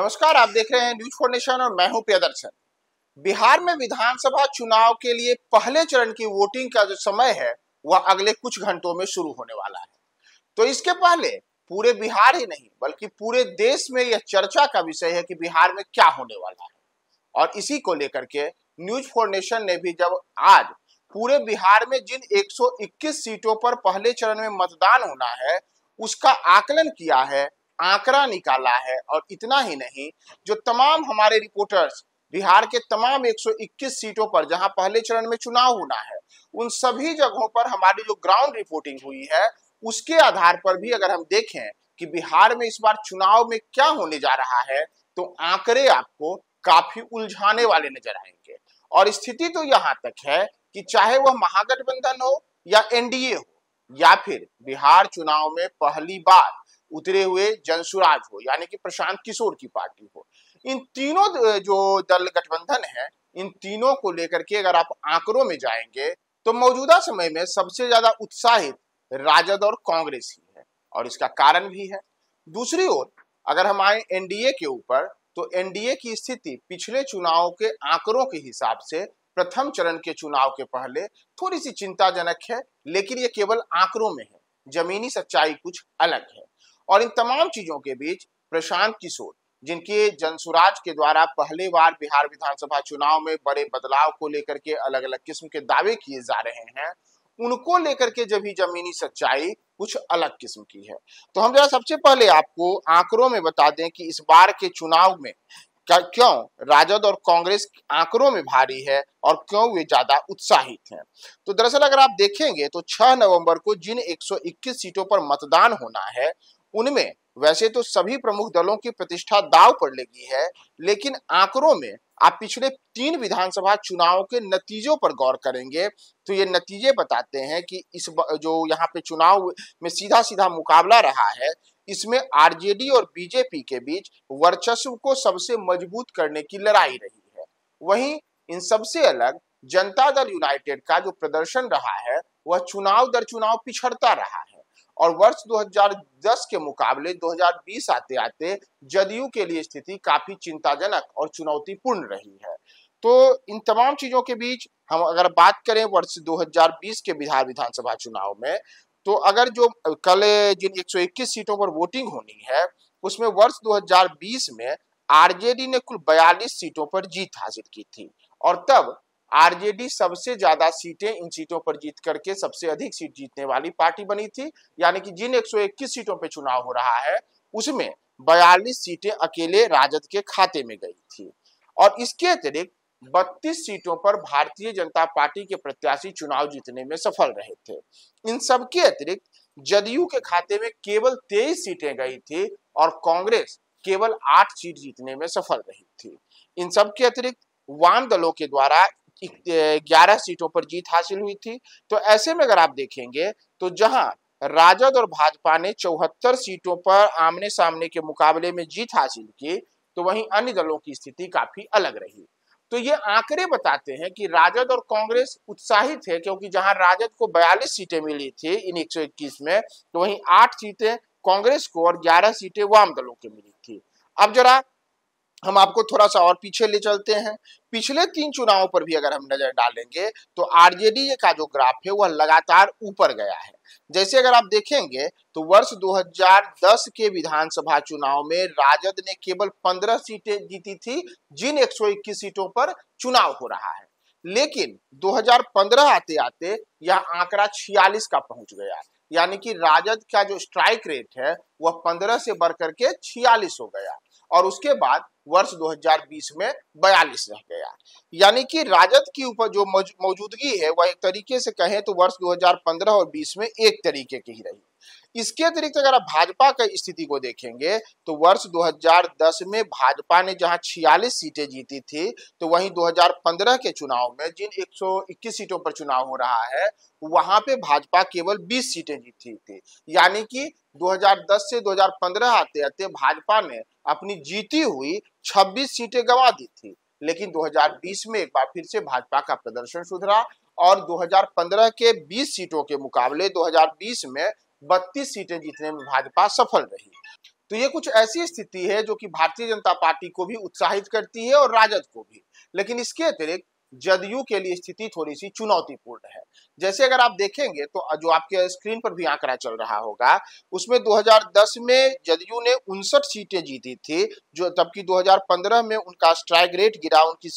नमस्कार, आप देख रहे हैं न्यूज फॉर नेशन और मैं हूं प्रियदर्शन। बिहार में विधानसभा चुनाव के लिए पहले चरण की वोटिंग का जो समय है वह अगले कुछ घंटों में शुरू होने वाला है। तो इसके पहले पूरे बिहार ही नहीं बल्कि पूरे देश में यह चर्चा का विषय है कि बिहार में क्या होने वाला है। और इसी को लेकर के न्यूज फॉर नेशन ने भी जब आज पूरे बिहार में जिन 121 सीटों पर पहले चरण में मतदान होना है उसका आकलन किया है, आंकड़ा निकाला है। और इतना ही नहीं, जो तमाम हमारे रिपोर्टर्स बिहार के तमाम 121 सीटों पर जहां पहले चरण में चुनाव होना है उन सभी जगहों पर हमारी जो ग्राउंड रिपोर्टिंग हुई है उसके आधार पर भी अगर हम देखें कि बिहार में इस बार चुनाव में क्या होने जा रहा है तो आंकड़े आपको काफी उलझाने वाले नजर आएंगे। और स्थिति तो यहां तक है कि चाहे वह महागठबंधन हो या एनडीए हो या फिर बिहार चुनाव में पहली बार उतरे हुए जनसुराज हो यानी कि प्रशांत किशोर की पार्टी हो, इन तीनों जो दल गठबंधन है इन तीनों को लेकर के अगर आप आंकड़ों में जाएंगे तो मौजूदा समय में सबसे ज्यादा उत्साहित राजद और कांग्रेस ही है। और इसका कारण भी है। दूसरी ओर अगर हम आए एनडीए के ऊपर तो एनडीए की स्थिति पिछले चुनाव के आंकड़ों के हिसाब से प्रथम चरण के चुनाव के पहले थोड़ी सी चिंताजनक है, लेकिन ये केवल आंकड़ों में है, जमीनी सच्चाई कुछ अलग है। और इन तमाम चीजों के बीच प्रशांत किशोर, जिनके जनसुराज के द्वारा पहले बार बिहार विधानसभा चुनाव में बड़े बदलाव को लेकर के अलग अलग किस्म के दावे किए जा रहे हैं, उनको लेकर के जब ही जमीनी सच्चाई कुछ अलग किस्म की है। तो हम जरा सबसे पहले आपको आंकड़ों में बता दें कि इस बार के चुनाव में क्यों राजद और कांग्रेस आंकड़ों में भारी है और क्यों वे ज्यादा उत्साहित हैं। तो दरअसल अगर आप देखेंगे तो 6 नवंबर को जिन 121 सीटों पर मतदान होना है उनमें वैसे तो सभी प्रमुख दलों की प्रतिष्ठा दांव पर लगी है, लेकिन आंकड़ों में आप पिछले 3 विधानसभा चुनावों के नतीजों पर गौर करेंगे तो ये नतीजे बताते हैं कि इस जो यहाँ पे चुनाव में सीधा सीधा मुकाबला रहा है इसमें आरजेडी और बीजेपी के बीच वर्चस्व को सबसे मजबूत करने की लड़ाई रही है। वहीं इन सबसे अलग जनता दल यूनाइटेड का जो प्रदर्शन रहा है वह चुनाव दर चुनाव पिछड़ता रहा है। और वर्ष 2010 के मुकाबले 2020 आते आते जदयू के लिए स्थिति काफी चिंताजनक और चुनौतीपूर्ण रही है। तो इन तमाम चीजों के बीच हम अगर बात करें वर्ष 2020 के बिहार विधानसभा चुनाव में तो अगर जो कल जिन 121 सीटों पर वोटिंग होनी है उसमें वर्ष 2020 में आरजेडी ने कुल 42 सीटों पर जीत हासिल की थी और तब आरजेडी सबसे ज्यादा सीटें इन सीटों पर जीत करके सबसे अधिक सीट जीतने वाली पार्टी बनी थी। यानी कि जिन 121 सीटों पर चुनाव हो रहा है उसमें 42 सीटें अकेले राजद के खाते में गई थी। और इसके अतिरिक्त 32 सीटों पर भारतीय जनता पार्टी के प्रत्याशी चुनाव जीतने में सफल रहे थे। इन सब के अतिरिक्त जदयू के खाते में केवल 23 सीटें गई थी और कांग्रेस केवल 8 सीट जीतने में सफल रही थी। इन सब के अतिरिक्त वाम दलों के द्वारा 11 सीटों पर जीत हासिल हुई थी। तो ऐसे में अगर आप देखेंगे तो जहां राजद और भाजपा ने 74 सीटों पर आमने सामने के मुकाबले में जीत हासिल की तो वहीं अन्य दलों की स्थिति काफी अलग रही। तो ये आंकड़े बताते हैं कि राजद और कांग्रेस उत्साहित है, क्योंकि जहां राजद को 42 सीटें मिली थी इन 121 में तो वहीं 8 सीटें कांग्रेस को और 11 सीटें वाम दलों को मिली थी। अब जरा हम आपको थोड़ा सा और पीछे ले चलते हैं। पिछले 3 चुनावों पर भी अगर हम नजर डालेंगे तो आरजेडी का जो ग्राफ है वह लगातार ऊपर गया है। जैसे अगर आप देखेंगे तो वर्ष 2010 के विधानसभा चुनाव में राजद ने केवल 15 सीटें जीती थी जिन 121 सीटों पर चुनाव हो रहा है, लेकिन 2015 आते आते यह आंकड़ा 46 का पहुंच गया। यानी कि राजद का जो स्ट्राइक रेट है वह 15 से बढ़कर के 46 हो गया और उसके बाद वर्ष 2020 में 42 रह गया। यानी कि राजद की ऊपर जो मौजूदगी है वह एक तरीके से कहें तो वर्ष 2015 और 20 में एक तरीके की ही रही। इसके अतिरिक्त अगर आप भाजपा की स्थिति को देखेंगे तो वर्ष 2010 में भाजपा ने जहां 46 सीटें जीती थी तो वहीं 2015 के चुनाव में जिन 121 सीटों पर चुनाव हो रहा है वहां पे भाजपा केवल 20 सीटें जीती थी। यानी कि 2010 से 2015 आते आते भाजपा ने अपनी जीती हुई 26 सीटें गंवा दी थी, लेकिन 2020 में एक बार फिर से भाजपा का प्रदर्शन सुधरा और 2015 के 20 सीटों के मुकाबले 2020 में 32 सीटें जीतने में भाजपा सफल रही। तो ये कुछ ऐसी स्थिति है जो कि भारतीय जनता पार्टी को भी उत्साहित करती है और राजद को भी। लेकिन इसके अतिरिक्त जदयू के लिए स्थिति थोड़ी सी चुनौतीपूर्ण है। जैसे अगर आप देखेंगे तो जो आपके स्क्रीन पर भी आंकड़ा चल रहा होगा, उसमें 2010 में जदयू ने 59 सीटें जीती थी, जो तबकि 2015 में उनका स्ट्राइक रेट गिरा, उनकी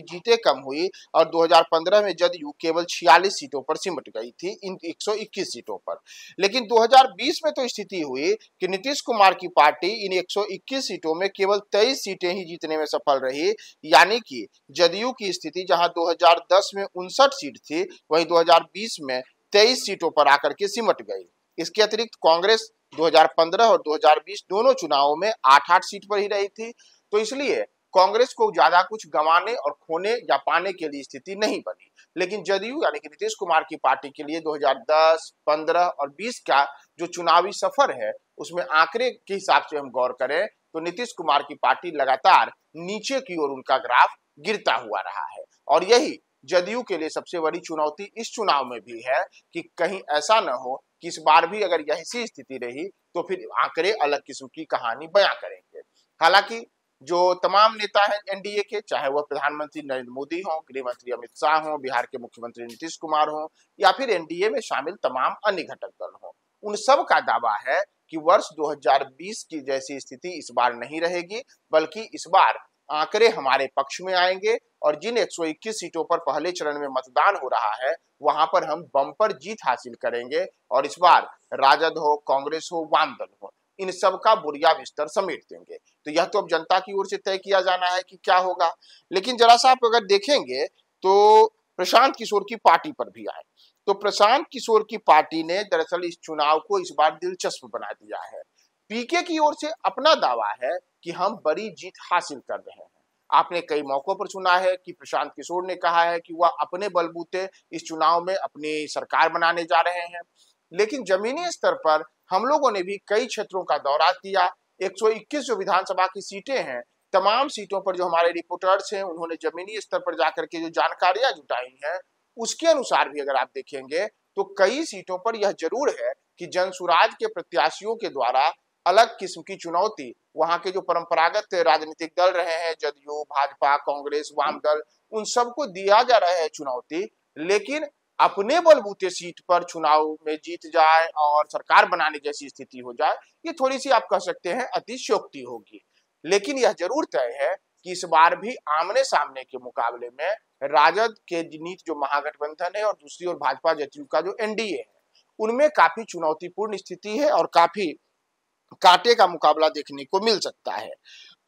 जीतें कम हुई और 2015 में जदयू केवल 46 सीटों पर सिमट गई थी इन 121 सीटों पर। लेकिन 2020 में तो स्थिति हुई कि नीतीश कुमार की पार्टी इन 121 सीटों में केवल 23 सीटें ही जीतने में सफल रही, यानी कि जदयू की स्थिति जहां 2010 में 59 सीट थी, वहीं 2020 में 23 सीटों पर आकर के सिमट गई। इसके अतिरिक्त कांग्रेस 2015 और 2020 दोनों चुनावों में 8-8 सीट पर ही रही थी। तो इसलिए कांग्रेस को ज्यादा कुछ गंवाने और खोने या पाने के लिए स्थिति नहीं बनी। लेकिन जदयू यानी कि नीतीश कुमार की पार्टी के लिए 2010, 15 और 20 का जो चुनावी सफर है, उसमें आंकड़े के हिसाब से हम गौर करें तो नीतीश कुमार की पार्टी लगातार नीचे की ओर उनका ग्राफ गिरता हुआ रहा है। और यही जदयू के लिए सबसे बड़ी चुनौती इस चुनाव में भी है कि कहीं ऐसा न हो कि इस बार भी अगर यही स्थिति रही तो फिर आंकड़े अलग किस्म की कहानी बयां करेंगे। हालांकि जो तमाम नेता हैं एनडीए के, चाहे वह प्रधानमंत्री नरेंद्र मोदी हों, गृह मंत्री अमित शाह हों, बिहार के मुख्यमंत्री नीतीश कुमार हों या फिर एनडीए में शामिल तमाम अन्य घटक दल हों, उन सब का दावा है कि वर्ष 2020 की जैसी स्थिति इस बार नहीं रहेगी, बल्कि इस बार आंकड़े हमारे पक्ष में आएंगे और जिन 121 सीटों पर पहले चरण में मतदान हो रहा है, वहां पर हम बम्पर जीत हासिल करेंगे और इस बार राजद हो, कांग्रेस हो, वाम दल हो, इन सब का बुरिया बिस्तर समेट देंगे। तो यह तो अब जनता की ओर से तय किया जाना है कि क्या होगा। लेकिन जरा सा आप अगर देखेंगे तो प्रशांत किशोर की पार्टी पर भी आए तो प्रशांत किशोर की पार्टी ने दरअसल इस चुनाव को इस बार दिलचस्प बना दिया है। पीके की ओर से अपना दावा है कि हम बड़ी जीत हासिल कर रहे हैं। आपने कई मौकों पर सुना है कि प्रशांत किशोर ने कहा है कि वह अपने बलबूते इस चुनाव में अपनी सरकार बनाने जा रहे हैं। लेकिन जमीनी स्तर पर हम लोगों ने भी कई क्षेत्रों का दौरा किया। 121 जो विधानसभा की सीटें हैं, तमाम सीटों पर जो हमारे रिपोर्टर्स हैं, उन्होंने जमीनी स्तर पर जाकर के जो जानकारियां जुटाई हैं, उसके अनुसार भी अगर आप देखेंगे तो कई सीटों पर यह जरूर है कि जनसुराज के प्रत्याशियों के द्वारा अलग किस्म की चुनौती वहां के जो परंपरागत राजनीतिक दल रहे हैं, जदयू, भाजपा, कांग्रेस, वाम दल, उन सबको दिया जा रहा है चुनौती। लेकिन अपने बलबूते सीट पर चुनाव में जीत जाए और सरकार बनाने जैसी स्थिति हो जाए, ये थोड़ी सी आप कह सकते हैं अतिशयोक्ति होगी। लेकिन यह जरूर तय है कि इस बार भी आमने सामने के मुकाबले में राजद के नीत जो महागठबंधन है और दूसरी ओर भाजपा जदयू का जो एनडीए है, उनमें काफी चुनौतीपूर्ण स्थिति है और काफी कांटे का मुकाबला देखने को मिल सकता है।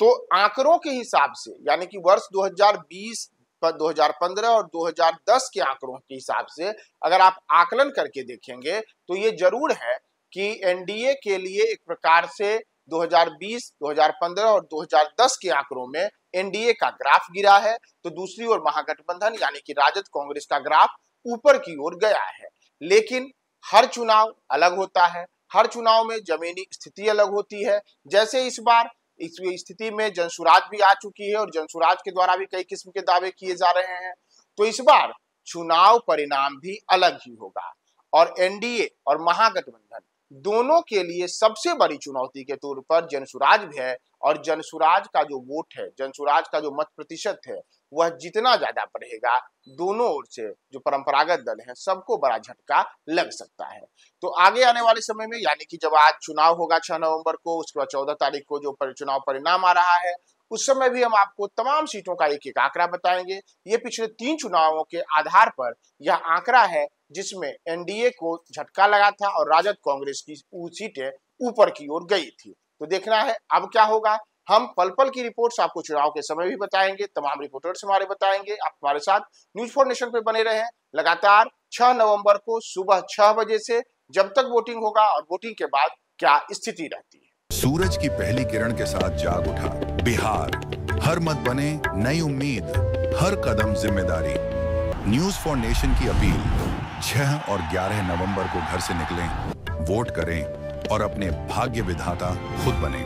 तो आंकड़ों के हिसाब से यानी कि वर्ष 2020, 2015 और 2010 के आंकड़ों के हिसाब से अगर आप आकलन करके देखेंगे तो ये जरूर है कि एनडीए के लिए एक प्रकार से 2020, 2015 और 2010 के आंकड़ों में एनडीए का ग्राफ गिरा है, तो दूसरी ओर महागठबंधन यानी कि राजद कांग्रेस का ग्राफ ऊपर की ओर गया है। लेकिन हर चुनाव अलग होता है, हर चुनाव में जमीनी स्थिति अलग होती है। जैसे इस बार इस स्थिति में जनसुराज भी आ चुकी है और जनसुराज के द्वारा भी कई किस्म के दावे किए जा रहे हैं, तो इस बार चुनाव परिणाम भी अलग ही होगा और एनडीए और महागठबंधन दोनों के लिए सबसे बड़ी चुनौती के तौर पर जनसुराज भी है और जनसुराज का जो वोट है, जनसुराज का जो मत प्रतिशत है, वह जितना ज्यादा बढ़ेगा, दोनों ओर से जो परंपरागत दल हैं सबको बड़ा झटका लग सकता है। तो आगे आने वाले समय में यानी कि जब आज चुनाव होगा 6 नवंबर को, उसके बाद 14 तारीख को जो चुनाव परिणाम आ रहा है, उस समय भी हम आपको तमाम सीटों का एक एक आंकड़ा बताएंगे। ये पिछले 3 चुनावों के आधार पर यह आंकड़ा है जिसमें एनडीए को झटका लगा था और राजद कांग्रेस की सीटें ऊपर की ओर गई थी। तो देखना है अब क्या होगा। हम पल पल की रिपोर्ट्स आपको चुनाव के समय भी बताएंगे, तमाम रिपोर्टर्स हमारे बताएंगे। आप हमारे साथ न्यूज़ फॉर नेशन पे बने रहें। लगातार 6 नवंबर को सुबह 6 बजे से जब तक वोटिंग होगा और वोटिंग के बाद क्या स्थिति रहती है। सूरज की पहली किरण के साथ जाग उठा बिहार, हर मत बने नई उम्मीद, हर कदम जिम्मेदारी। न्यूज़ फॉर नेशन की अपील, 6 और 11 नवंबर को घर से निकलें, वोट करें और अपने भाग्य विधाता खुद बने।